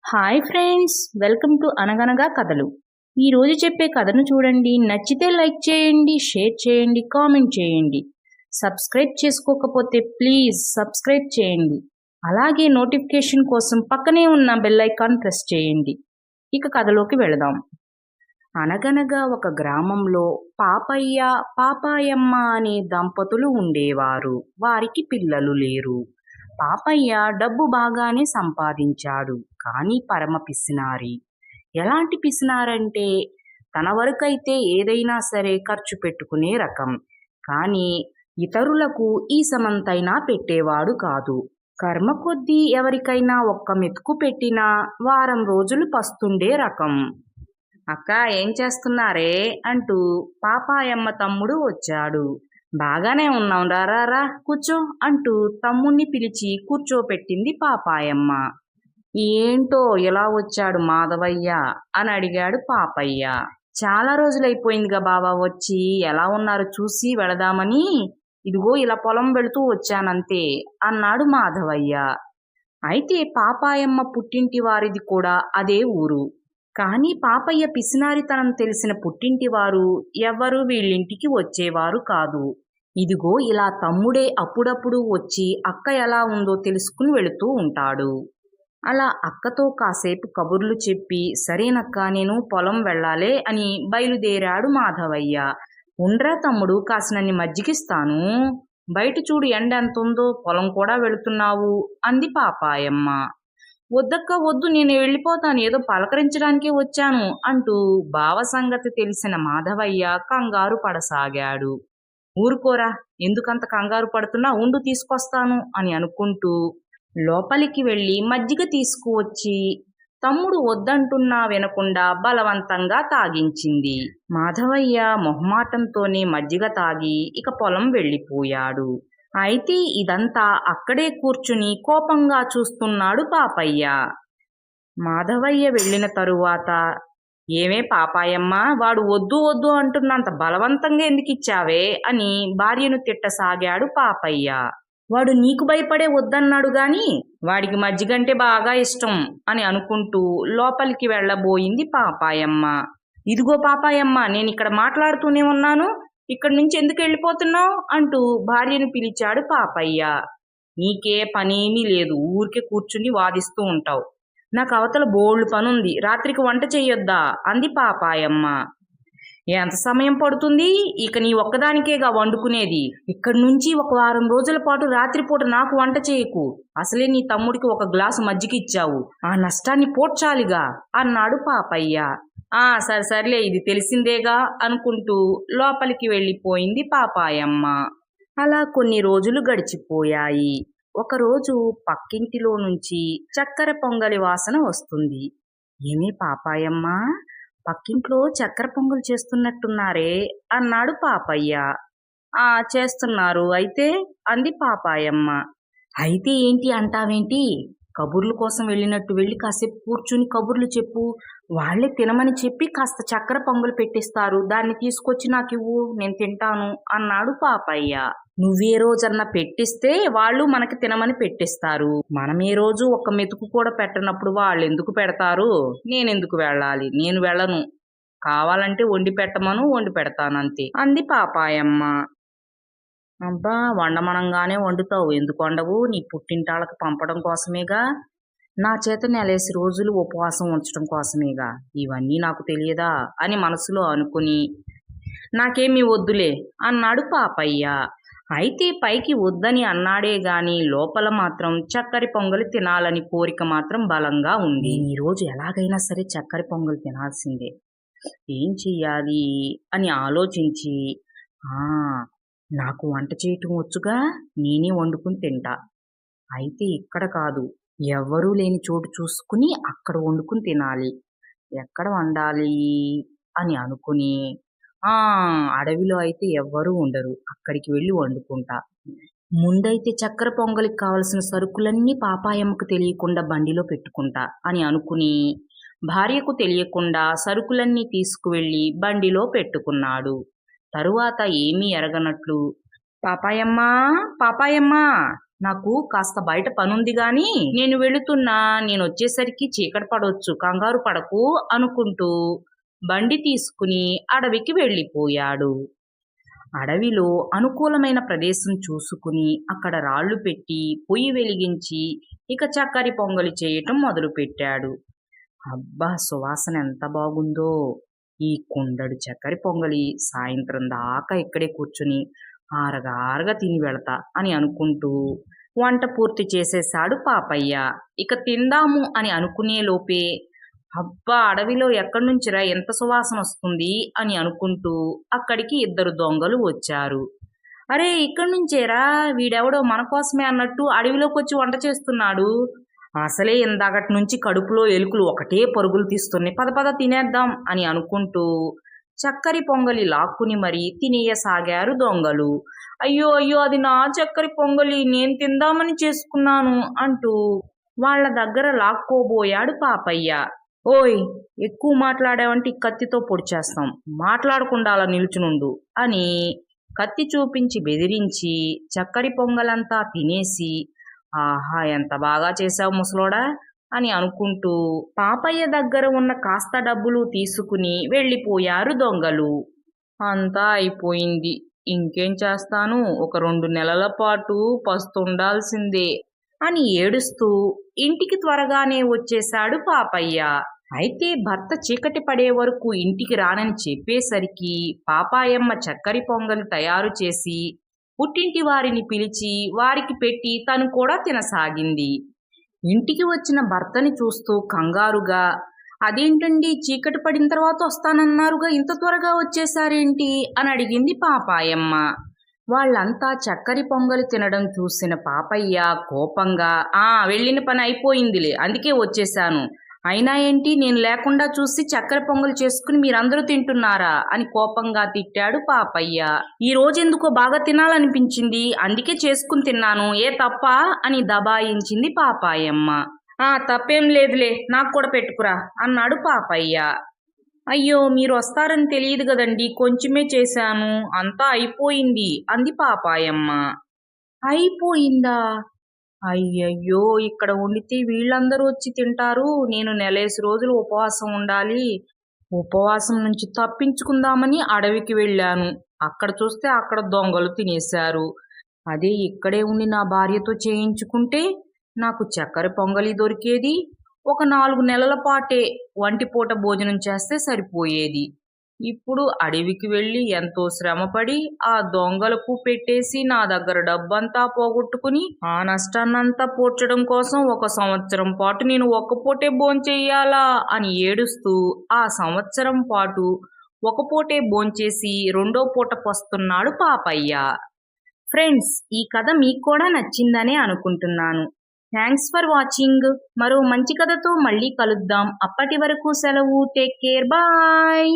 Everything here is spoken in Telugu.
హాయ్ ఫ్రెండ్స్, వెల్కమ్ టు అనగనగా కథలు. ఈరోజు చెప్పే కథను చూడండి. నచ్చితే లైక్ చేయండి, షేర్ చేయండి, కామెంట్ చేయండి. సబ్స్క్రైబ్ చేసుకోకపోతే ప్లీజ్ సబ్స్క్రైబ్ చేయండి. అలాగే నోటిఫికేషన్ కోసం పక్కనే ఉన్న బెల్ ఐకాన్ ప్రెస్ చేయండి. ఇక కథలోకి వెళదాం. అనగనగా ఒక గ్రామంలో పాపయ్య, పాపాయమ్మ అనే దంపతులు ఉండేవారు. వారికి పిల్లలు లేరు. పాపయ్య డబ్బు బాగానే సంపాదించాడు, కానీ పరమ పిసినారి. ఎలాంటి పిసినారంటే తన వరకైతే ఏదైనా సరే ఖర్చు పెట్టుకునే రకం, కానీ ఇతరులకు ఈ సమంతైనా పెట్టేవాడు కాదు. కర్మ కొద్దీ ఎవరికైనా ఒక్క మెతుకు పెట్టినా వారం రోజులు పస్తుండే రకం. అక్క, ఏం చేస్తున్నారే అంటూ పాపాయమ్మ తమ్ముడు వచ్చాడు. బాగానే ఉన్నాం, రారా కూర్చో అంటూ తమ్ముణ్ణి పిలిచి కూర్చోపెట్టింది పాపాయమ్మ. ఏంటో ఇలా వచ్చాడు మాధవయ్య అని అడిగాడు పాపయ్య. చాలా రోజులైపోయిందిగా బావా వచ్చి, ఎలా ఉన్నారు చూసి వెళదామని ఇదిగో ఇలా పొలం వెళుతూ వచ్చానంతే అన్నాడు మాధవయ్య. అయితే పాపాయమ్మ పుట్టింటి వారిది కూడా అదే ఊరు. కానీ పాపయ్య పిసినారితనం తెలిసిన పుట్టింటివారు ఎవ్వరూ వీళ్ళింటికి వచ్చేవారు కాదు. ఇదిగో ఇలా తమ్ముడే అప్పుడప్పుడు వచ్చి అక్క ఎలా ఉందో తెలుసుకుని వెళుతూ ఉంటాడు. అలా అక్కతో కాసేపు కబుర్లు చెప్పి, సరేనక్క నేను పొలం వెళ్ళాలే అని బయలుదేరాడు మాధవయ్య. ఉండ్రా తమ్ముడు, కాసినన్ని మజ్జిగిస్తాను. బయట చూడు ఎండ ఎంత ఉందో, పొలం కూడా వెళుతున్నావు అంది పాపాయమ్మ. వద్దక్క వద్దు, నేను వెళ్ళిపోతాను, ఏదో పలకరించడానికే వచ్చాను అంటూ బావ సంగతి తెలిసిన మాధవయ్య కంగారు పడసాగాడు. ఊరుకోరా, ఎందుకంత కంగారు పడుతున్నా, ఉండు తీసుకొస్తాను అని అనుకుంటూ లోపలికి వెళ్ళి మజ్జిగ తీసుకువచ్చి తమ్ముడు వద్దంటున్నా వినకుండా బలవంతంగా తాగించింది. మాధవయ్య మొహమాటంతోనే మజ్జిగ తాగి ఇక పొలం వెళ్ళిపోయాడు. అయితే ఇదంతా అక్కడే కూర్చుని కోపంగా చూస్తున్నాడు పాపయ్య. మాధవయ్య వెళ్ళిన తరువాత, ఏమే పాపాయమ్మ, వాడు వద్దు వద్దు అంటున్నంత బలవంతంగా ఎందుకిచ్చావే అని భార్యను తిట్టసాగాడు పాపయ్య. వాడు నీకు భయపడే వద్దన్నాడు గాని వాడికి మజ్జిగంటే బాగా ఇష్టం అని అనుకుంటూ లోపలికి వెళ్ళబోయింది పాపాయమ్మ. ఇదిగో పాపాయమ్మ, నేను ఇక్కడ మాట్లాడుతూనే ఉన్నాను, ఇక్కడి నుంచి ఎందుకు వెళ్ళిపోతున్నావు అంటూ భార్యను పిలిచాడు పాపయ్య. నీకే పనేమీ లేదు, ఊరికే కూర్చుని వాదిస్తూ ఉంటావు. నాకు అవతల బోళ్ళు పనుంది, రాత్రికి వంట చెయ్యొద్దా అంది పాపాయమ్మ. ఎంత సమయం పడుతుంది, ఇక నీ ఒక్కదానికేగా వండుకునేది. ఇక్కడి నుంచి ఒక వారం రోజుల పాటు రాత్రిపూట నాకు వంట చేయకు. అసలే నీ తమ్ముడికి ఒక గ్లాసు మజ్జిగ ఇచ్చావు, ఆ నష్టాన్ని పోడ్చాలిగా అన్నాడు పాపయ్య. సర్లే, ఇది తెలిసిందేగా అనుకుంటూ లోపలికి వెళ్ళిపోయింది పాపాయమ్మ. అలా కొన్ని రోజులు గడిచిపోయాయి. ఒకరోజు పక్కింటిలో నుంచి చక్కెర పొంగలి వాసన వస్తుంది. ఏమీ పాపాయమ్మ, పక్కింట్లో చక్కెర పొంగలు చేస్తున్నట్టున్నారే అన్నాడు పాపయ్య. చేస్తున్నారు అయితే అంది పాపాయమ్మ. అయితే ఏంటి అంటావేంటి? కబుర్ల కోసం వెళ్ళినట్టు వెళ్ళి కాసేపు కూర్చుని కబుర్లు చెప్పు. వాళ్లే తినమని చెప్పి కాస్త చక్కెర పొంగలు పెట్టిస్తారు, దాన్ని తీసుకొచ్చి నాకు ఇవ్వు, నేను తింటాను అన్నాడు పాపయ్య. నువ్వే రోజన్నా పెట్టిస్తే వాళ్ళు మనకి తినమని పెట్టిస్తారు. మనం ఏ రోజు ఒక్క మెతుకు కూడా పెట్టనప్పుడు వాళ్ళు ఎందుకు పెడతారు? నేనెందుకు వెళ్ళాలి? నేను వెళ్ళను. కావాలంటే వండి పెట్టమను, వండి పెడతానంతే అంది పాపాయమ్మ. అబ్బా, వండమనంగానే వండుతావు, ఎందుకు వండవు? నీ పుట్టింటాళ్ళకి పంపడం కోసమేగా, నా చేత నెలేసి రోజులు ఉపవాసం ఉంచడం కోసమేగా, ఇవన్నీ నాకు తెలియదా అని మనసులో అనుకుని, నాకేమీ వద్దులే అన్నాడు పాపయ్య. అయితే పైకి వద్దని అన్నాడే గాని లోపల మాత్రం చక్కెర పొంగలి తినాలని కోరిక మాత్రం బలంగా ఉంది. ఈరోజు ఎలాగైనా సరే చక్కెర పొంగలి తినాల్సిందే. ఏం చెయ్యాలి అని ఆలోచించి, నాకు వంట చేయటం వచ్చుగా, నేనే వండుకుని తింటా. అయితే ఇక్కడ కాదు, ఎవ్వరూ లేని చోటు చూసుకుని అక్కడ వండుకుని తినాలి. ఎక్కడ వండాలి అని అనుకుని, అడవిలో అయితే ఎవ్వరూ ఉండరు, అక్కడికి వెళ్ళి వండుకుంటా. ముందైతే చక్కెర పొంగలికి కావలసిన సరుకులన్నీ పాపాయమ్మకు తెలియకుండా బండిలో పెట్టుకుంటా అని అనుకుని భార్యకు తెలియకుండా సరుకులన్నీ తీసుకువెళ్ళి బండిలో పెట్టుకున్నాడు. తరువాత ఏమీ ఎరగనట్లు, పాపాయమ్మా పాపాయమ్మా నాకు కాస్త బయట పనుంది గాని నేను వెళుతున్నా, నేనొచ్చేసరికి చీకటి పడొచ్చు, కంగారు పడకు అనుకుంటూ బండి తీసుకుని అడవికి వెళ్ళిపోయాడు. అడవిలో అనుకూలమైన ప్రదేశం చూసుకుని అక్కడ రాళ్లు పెట్టి పొయ్యి వెలిగించి ఇక చక్కరి పొంగలి చేయటం మొదలుపెట్టాడు. అబ్బా, సువాసన ఎంత బాగుందో! ఈ కుండడు చక్కరి పొంగలి సాయంత్రం దాకా ఇక్కడే కూర్చుని ఆరగారగా తిని వెళతా అని అనుకుంటూ వంట పూర్తి చేసేశాడు పాపయ్య. ఇక తిందాము అని అనుకునే లోపే, అబ్బా, అడవిలో ఎక్కడి నుంచిరా ఎంత సువాసన వస్తుంది అని అనుకుంటూ అక్కడికి ఇద్దరు దొంగలు వచ్చారు. అరే, ఇక్కడి నుంచేరా, వీడెవడో మన కోసమే అన్నట్టు అడవిలోకి వచ్చి వంట చేస్తున్నాడు. అసలే ఇందాకటి నుంచి కడుపులో ఎలుకలు ఒకటే పరుగులు తీస్తున్నాయి, పద పద తినేద్దాం అని అనుకుంటూ చక్కరి పొంగలి లాక్కుని మరీ తినేయసాగారు దొంగలు. అయ్యో అయ్యో, అది నా చక్కరి పొంగలి, నేను తిందామని చేసుకున్నాను అంటూ వాళ్ళ దగ్గర లాక్కోబోయాడు పాపయ్య. ఓయ్, ఎక్కువ మాట్లాడావంటే కత్తితో పొడిచేస్తాం, మాట్లాడకుండా అలా నిల్చునుండు అని కత్తి చూపించి బెదిరించి చక్కరి పొంగలంతా తినేసి, ఆహా, ఎంత బాగా చేశావు ముసలోడా అని అనుకుంటూ పాపయ్య దగ్గర ఉన్న కాస్త డబ్బులు తీసుకుని వెళ్ళిపోయారు దొంగలు. అంతా అయిపోయింది, ఇంకేం చేస్తాను, ఒక 2 నెలల పాటు పస్తుండాల్సిందే అని ఏడుస్తూ ఇంటికి త్వరగానే వచ్చేశాడు పాపయ్య. అయితే భర్త చీకటి పడే వరకు ఇంటికి రానని చెప్పేసరికి పాపాయమ్మ చక్కరి పొంగలి తయారు చేసి పుట్టింటి వారిని పిలిచి వారికి పెట్టి తను కూడా తినసాగింది. ఇంటికి వచ్చిన భర్తని చూస్తూ కంగారుగా, అదేంటండి, చీకటి పడిన తర్వాత వస్తానన్నారుగా, ఇంత త్వరగా వచ్చేసారేంటి అని అడిగింది పాపాయమ్మ. వాళ్ళంతా చక్కరి పొంగలి తినడం చూసిన పాపయ్య కోపంగా, వెళ్ళిన పని అయిపోయిందిలే, అందుకే వచ్చేశాను, అయినా ఏంటి, నేను లేకుండా చూసి చక్కెర పొంగల్ చేసుకుని మీరందరూ తింటున్నారా అని కోపంగా తిట్టాడు పాపయ్య. ఈ రోజెందుకో బాగా తినాలనిపించింది, అందుకే చేసుకుని తిన్నాను, ఏ తప్ప అని దబాయించింది పాపాయమ్మ. తప్పేం లేదులే, నాకు కూడా పెట్టుకురా అన్నాడు పాపయ్య. అయ్యో, మీరు వస్తారని తెలియదు కదండి, కొంచెమే చేశాను, అంతా అయిపోయింది అంది పాపాయమ్మ. అయిపోయిందా? అయ్యయ్యో, ఇక్కడ వండితే వీళ్ళందరూ వచ్చి తింటారు, నేను నెలేసి రోజులు ఉపవాసం ఉండాలి, ఉపవాసం నుంచి తప్పించుకుందామని అడవికి వెళ్ళాను, అక్కడ చూస్తే అక్కడ దొంగలు తినేశారు, అదే ఇక్కడే ఉండి నా భార్యతో చేయించుకుంటే నాకు చక్కెర పొంగలి దొరికేది, ఒక 4 నెలల పాటే వంటిపూట భోజనం చేస్తే సరిపోయేది. ఇప్పుడు అడవికి వెళ్ళి ఎంతో శ్రమపడి ఆ దొంగలకు పెట్టేసి నా దగ్గర డబ్బంతా పోగొట్టుకుని ఆ నష్టాన్నంతా పూడ్చడం కోసం 1 సంవత్సరం పాటు నేను ఒక్క పూటే భోంచెయ్యాలా అని ఏడుస్తూ ఆ సంవత్సరం పాటు ఒక పూటే భోంచేసి 2వ పూట పస్తున్నాడు పాపయ్య. ఫ్రెండ్స్, ఈ కథ మీకు కూడా నచ్చిందనే అనుకుంటున్నాను. Thanks for watching. మరో మంచి కథతో మళ్ళీ కలుద్దాం. అప్పటి వరకు సెలవు. Take care. బాయ్.